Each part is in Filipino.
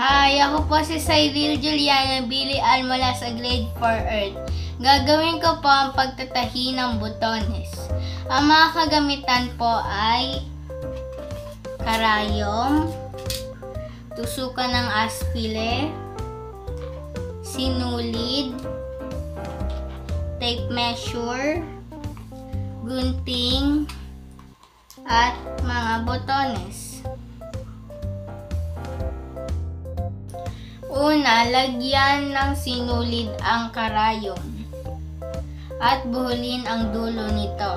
Hi, ako po si Cyril Juliana Billy Al mula sa Grade 4 Earth. Gagawin ko po ang pagtatahi ng butones. Ang mga kagamitan po ay karayom, tusukan ng aspile, sinulid, tape measure, gunting, at mga botones. Una, lagyan ng sinulid ang karayom at buhulin ang dulo nito.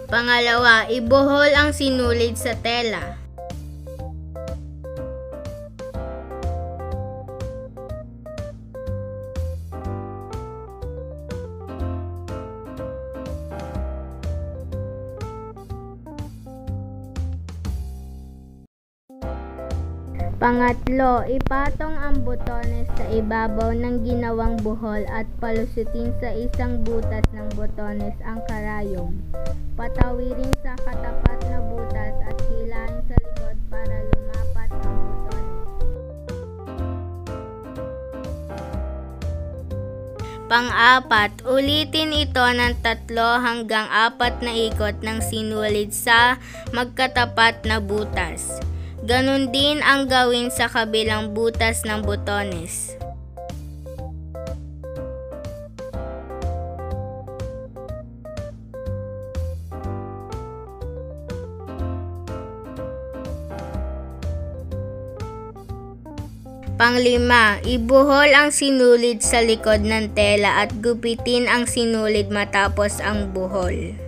Pangalawa, ibuhol ang sinulid sa tela. Pangatlo, ipatong ang botones sa ibabaw ng ginawang buhol at palusutin sa isang butas ng botones ang karayom. Patawirin sa katapat na butas at hilahin sa likod para lumapat ang botones. Pang-apat, ulitin ito ng 3 hanggang 4 na ikot ng sinulid sa magkatapat na butas. Ganon din ang gawin sa kabilang butas ng botones. Panglima, ibuhol ang sinulid sa likod ng tela at gupitin ang sinulid matapos ang buhol.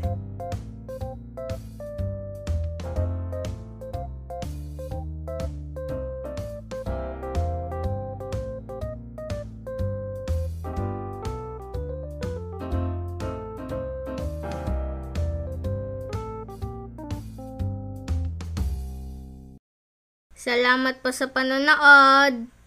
Salamat po sa panonood!